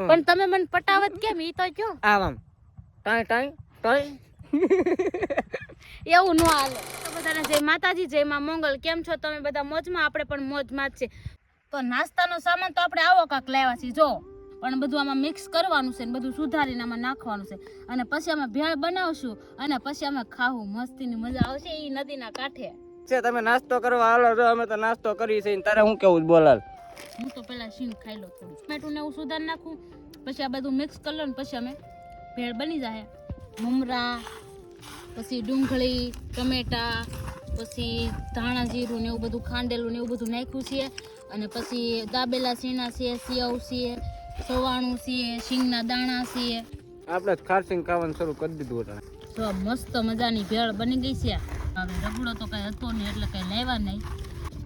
પણ તમે મને પટાવત કેમ ઈ તો કયો આમ ટાઈ ટાઈ ટાઈ એવું ન હાલે. તો બધાને જય માતાજી, જય માં મંગલ. કેમ છો તમે બધા? મોજમાં? આપણે પણ મોજમાં જ છે. તો નાસ્તાનો સામાન તો આપણે આવો કાક લાવ્યા છીએ જો, પણ બધું આમાં મિક્સ કરવાનું છે ને બધું સુધારીને આમાં નાખવાનું છે, અને પછી અમે ભેળ બનાવશું અને પછી અમે ખાવું. મસ્તીની મજા આવશે ઈ નદીના કાંઠે. છે તમે નાસ્તો કરવા હાલો છો, અમે તો નાસ્તો કરી છે. તારે હું કેવું બોલાલ? હું તો પેલા શીંગ ખાઈ લો થોડું, ટમેટું ને એવું સુધારી નાખું, પછી આ બધું મિક્સ કરી લો ને પછી અમે ભેળ બની જાય. મમરા, પછી ડુંગળી, ટમેટા, પછી ધાણા જીરું ને એવું બધું ખાંડેલું ને એવું બધું નાખ્યું છે, અને પછી દાબેલા સીણા છે, સેવ છે, સવાણું છે, શીંગના દાણા છે. આપણે ખારસિંગ ખાવાનું શરૂ કરી દીધું હતા. તો મસ્ત મજાની ભેળ બની ગઈ છે. હવે રગડો તો કઈ હતો નહીં એટલે કઈ લેવા નહીં.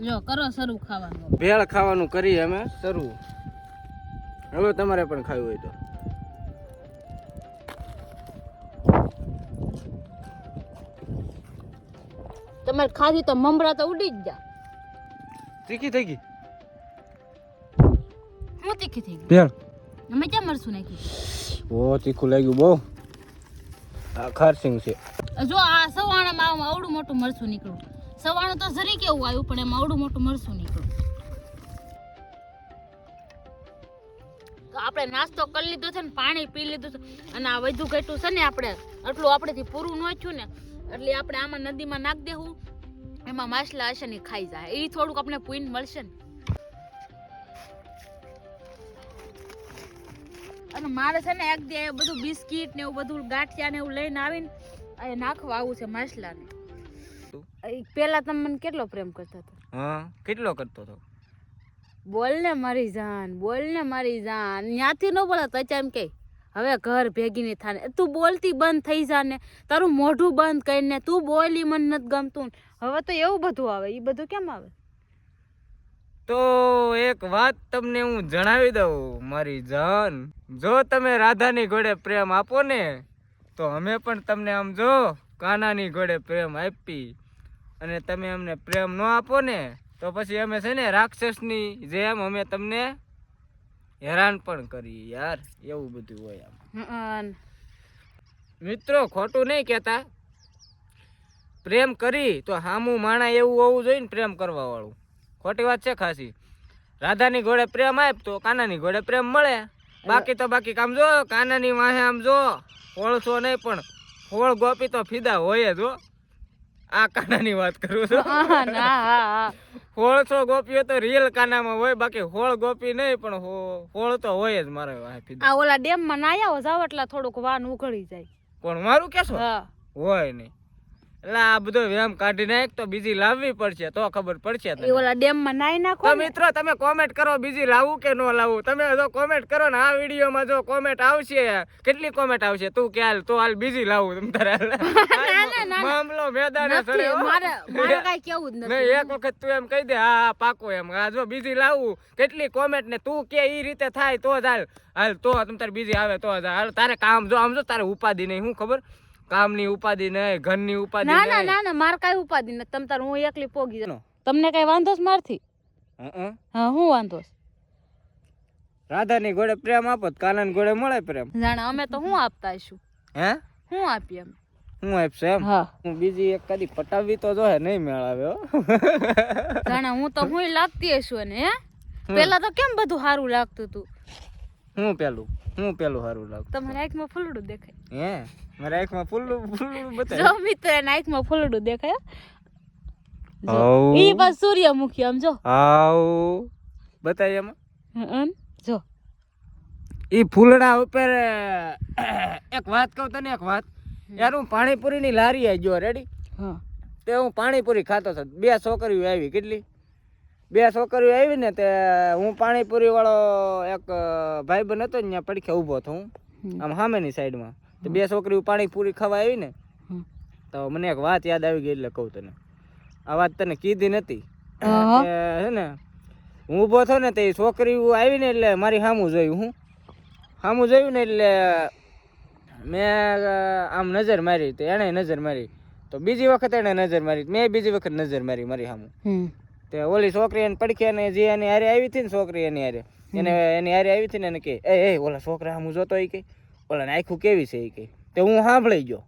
જો કરો શરૂ ખાવાનું. ભેળ ખાવાનું કરી અમે શરૂ. હવે તમારે પણ ખાવું હોય તો તમારે ખાધી તો મમરા તો ઉડી જ જા. તીખી થઈ ગઈ. હું તીખી થઈ ગઈ? ભેળ અમે ક્યાં મરશું નાખી? ઓ તીખું લાગ્યું બહુ. આ ખારસિંગ છે. જો આ સવાણામાં આવડું મોટું મરચું નીકળ્યું. સવાણું તો જરી કેવું આવ્યું, પણ એમાં આવડું મોટું મરચું નીકળ્યું. તો આપણે નાસ્તો કરી લીધો છે ને પાણી પી લીધું છે, અને આ વધુ ઘટ્યું છે ને આપણે આટલું આપણેથી પૂરું ન થયું ને એટલે આપણે આમાં નદીમાં નાખ દેવું. એમાં માછલા હશે ને ખાઈ જાય, એ થોડુંક આપણે પૂઈન મળશે ને. અને મારે છે ને એક દે બધું બિસ્કીટ ને એવું બધું ગાંઠિયા ને એવું લઈને આવીને એ નાખવા આવું છે માછલાને. પેલા તમે મને કેટલો પ્રેમ કરતા હતા? હા કેટલો કરતો હતો? બોલ ને મારી જાન, બોલ ને મારી જાન. ત્યાંથી ન બોલે તો એમ કે હવે ઘર ભેગી નહીં થાને. તું બોલતી બંધ થઈ જા ને, તારું મોઢું બંધ કરીને તું બોલી મને નથી ગમતું. હવે તો એવું બધું આવે. એ બધું કેમ આવે? તો એક વાત તમને હું જણાવી દઉં મારી જાન, જો તમે રાધાની ઘોડે પ્રેમ આપો ને તો અમે પણ તમને આમ જો કાનાની ઘોડે પ્રેમ આપી, અને તમે અમને પ્રેમ ન આપો ને તો પછી અમે છે ને રાક્ષસની જેમ અમે તમને હેરાન પણ કરીએ યાર. એવું બધું હોય આમ. મિત્રો ખોટું નહીં કહેતા, પ્રેમ કરી તો હામું માણા એવું હોવું જોઈએ ને પ્રેમ કરવા વાળું. ખોટી વાત છે ખાસી. રાધાની ઘોડે પ્રેમ આપ તો કાનાની ઘોડે પ્રેમ મળે. બાકી તો બાકી કામ જો કાનાની વાહે આમ જો હોળસો નહીં પણ હોળ ગોપી તો ફીદા હોય જ હો. આ કાનાની વાત કરું છું. હોળસો ગોપીઓ તો રિયલ કાનામાં હોય, બાકી હોળ ગોપી નહીં પણ હોળ તો હોય જ મારે વાહે ફીદા. આ ઓલા ડેમ માં નાયા જાવ એટલે થોડુંક વાન ઉઘડી જાય. કોણ મારું કેશો? હા હોય નહીં. એટલે આ બધો વ્યાયામ કાઢી નાખ તો બીજી લાવવી પડશે તો ખબર પડશે. એ ઓલા ડેમ માં નાઈ નાખો. તો મિત્રો તમે કોમેન્ટ કરો બીજી લાવું કે ન લાવું. તમે જો કોમેન્ટ કરો ને આ વિડીયોમાં જો કોમેન્ટ આવશે, કેટલી કોમેન્ટ આવશે તું કે હાલ તો હાલ બીજી લાવું તમ તારે મામલો મેદાને ચડ્યો. મારે કઈ કેવું જ નથી. એક વખત તું એમ કહી દે હા પાકો એમ. આ જો બીજી લાવું કેટલી કોમેન્ટ ને તું કે ઈ રીતે થાય તો જ હાલ હાલ તો તમ તારે બીજી આવે તો જ હાલ. તારે કામ જો આમ જો તારે ઉપાધિ નહીં. શું ખબર? કામની ઉપાધિ નહીં, ઘરની ઉપાધિ નહીં. ના ના ના માર કઈ ઉપાધિ નથી. તમ તાર હું એકલી પોગી જાઉં. તમને કઈ વાંધો છે મારથી? હા હું વાંધો છે? રાધાની ઘોડે પ્રેમ આપો કાનાની ઘોડે મળે પ્રેમ. જાણે અમે તો હું આપતા હશું. હે હું આપીએ અમે? હું આપશે એમ? હા હું બીજી એક કદી પટાવવી તો જો હે નહીં મેળાવે હો. જાણે હું તો હું લાગતી હશું ને. હે પેલા તો કેમ બધું સારું લાગતું હતું? હું પેલું સારું લાગતું? તમારા આંખમાં ફૂલડું દેખાય. હે મારા આંખમાં ફૂલડું બતાય. જો મિત્ર એના આંખમાં ફૂલડું દેખાય. આવ ઈ બસ સૂર્યમુખી આમ જો. આવ બતાય એમાં. જો ઈ ફૂલડા ઉપર એક વાત કહું તને, એક વાત યાર. હું પાણીપુરીની લારી આવી ગયો રેડી. હા તે હું પાણીપુરી ખાતો હતો. બે છોકરીઓ આવી. કેટલી? બે છોકરીઓ આવી ને તે હું પાણીપુરી વાળો એક ભાઈબંધ હતો ને ત્યાં પડખે ઊભો હતો હું આમ સામેની સાઈડમાં. તો બે છોકરીઓ પાણીપુરી ખાવા આવી ને તો મને એક વાત યાદ આવી ગઈ એટલે કહું તને. આ વાત તને કીધી નથી. હે ને હું ઊભો થયો ને તે છોકરીઓ આવી ને એટલે મારી સામું જોયું. હું સામું જોયું ને એટલે મેં આમ નજર મારી તો એણે નજર મારી તો બીજી વખત એણે નજર મારી, મેં બીજી વખત નજર મારી મારી સામું. તે ઓલી છોકરી એને પડખે ને જે એની હારે આવી હતી ને છોકરી એની હારે એની હારે આવી હતી ને એને કે એ ઓલા છોકરા હું જોતો એ કે ઓલા ને આખું કેવી છે એ કે તે હું સાંભળી ગયો.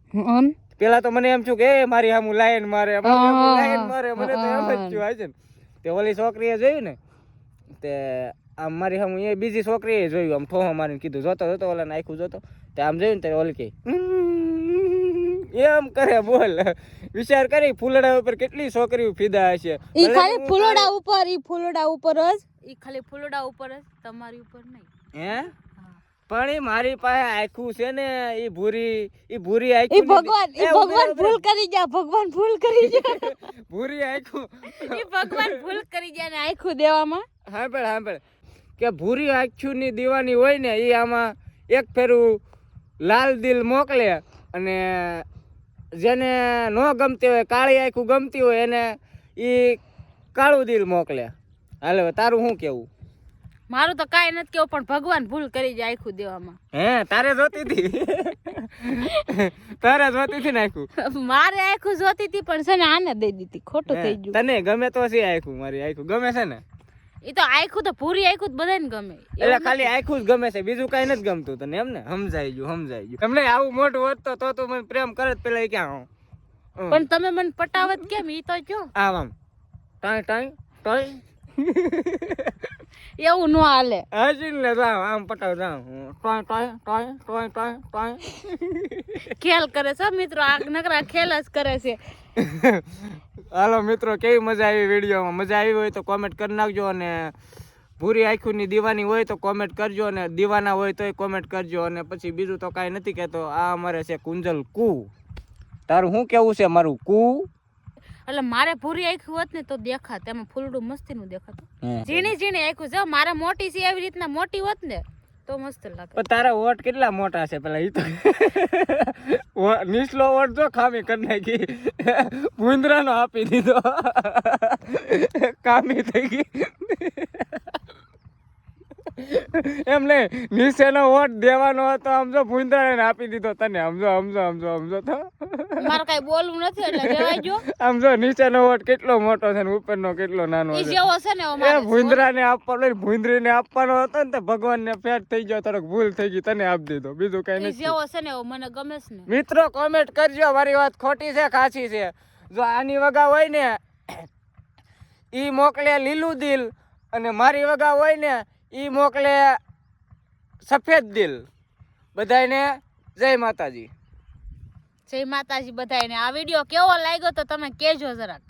પેલા તો મને એમ થયું કે એ મારી સામું લાઈન મારે લાઈન મારે મને તો એમ જ થયું હાય છે ને. તે ઓલી છોકરીએ જોયું ને તે આમ મારી સામું એ બીજી છોકરીએ જોયું આમ ઠોહો મારીને કીધું જોતો જોતો ઓલા ને આખું જોતો તે આમ જોયું ને તે ઓલી કે એમ કરે બોલ. વિચાર કરી ફૂલડા ઉપર કેટલી છોકરીઓ ફિદા હશે. ઈ ખાલી ફૂલડા ઉપર ઈ ફૂલડા ઉપર જ ઈ ખાલી ફૂલડા ઉપર જ તમારી ઉપર નહીં. હે પણ ઈ મારી પાસે આખું છે ને ઈ ભૂરી આખું ઈ ભગવાન ભૂલ કરી જા ભગવાન ભૂલ કરી જા ભૂરી આખું ઈ ભગવાન ભૂલ કરી જા ને આખું દેવામાં. સાંભળ કે ભૂરી આખું ની દીવાની હોય ને ઈ આમાં એક ફેરું લાલ દિલ મોકલે અને જેને ન ગમતી હોય કાળી આખું ગમતી હોય એને ઈ કાળું દિલ મોકલે. હાલે તારું શું કેવું? મારું તો કાંઈ નથી કેવું પણ ભગવાન ભૂલ કરી જાય આખું દેવામાં. હે તારે જોતી હતી તારે જોતી હતી ને આખું? મારે આખું જોતી હતી પણ છે ને આને દઈ દીધી ખોટું થઈ ગયું. તને ગમે તો છે આખું? મારી આખું ગમે છે ને? ઈ તો આખું તો પૂરી આખું જ બધાને ગમે. એટલે ખાલી આખું જ ગમે છે બીજું કઈ નથી ગમતું તને એમ ને? સમજાઈ ગયું. તમને આવું મોટું હોત તો તું મને પ્રેમ કરત પેલા ઈ ક્યાં? પણ તમે મને પટાવત કેમ ઈ તો જો આમ ટાઈ એવું ન હાલે. હાજી ને આમ પટાવ ટાઈ ખેલ કરે છે મિત્રો આ નકરા ખેલ જ કરે છે. હાલો મિત્રો કેવી મજા આવી વિડીયોમાં? મજા આવી હોય તો કોમેન્ટ કરી નાખજો અને ભૂરી આંખોની દીવાની હોય તો કોમેન્ટ કરજો અને દીવાના હોય તોય કોમેન્ટ કરજો. અને પછી બીજું તો કાંઈ નથી કહેતો. આ અમારે છે કુંજલ કુ. તારું શું કેવું છે મારું કુ? એટલે મારે પૂરી આખું હોત ને તો દેખાત એમાં ફૂલડું મસ્તી નું દેખાતું. ઝીણી આખું છે મારે મોટી છે એવી રીતના મોટી હોત ને તો મસ્ત લાગે. પણ તારા વોટ કેટલા મોટા છે પેલા ઈ તો નીચલો વોટ જો ખામી કરી નાખી ભૂંદરાનો આપી દીધો કામી થઈ ગઈ. એમ નહીં નીચેનો વોટ દેવાનો હતો સમજો ભૂંદરાને આપી દીધો તને સમજો તો મારે કઈ બોલવું નથી એટલે કહેવાય જો સમજો નીચેનો વોટ કેટલો મોટો છે ને ઉપરનો કેટલો નાનો ઈ છે. જેવો છે ને એ ભૂંદરાને આપવાનો ભૂંદરીને આપવાનો હતો ને તો ભગવાનને ફેટ થઈ ગયો થોડોક ભૂલ થઈ ગઈ તને આપી દીધો બીજું કઈ ઈ નથી. જેવો છે ને એવો મને ગમે છે ને. મિત્રો કોમેન્ટ કરજો મારી વાત ખોટી છે ખાસી છે. જો આની વગા હોય ને ઈ મોકલે લીલું દિલ અને મારી વગા હોય ને ઈ મોકલે સફેદ દિલ. બધાને જય માતાજી. જય માતાજી બધાને. આ વિડીયો કેવો લાગ્યો તો તમે કહેજો જરાક.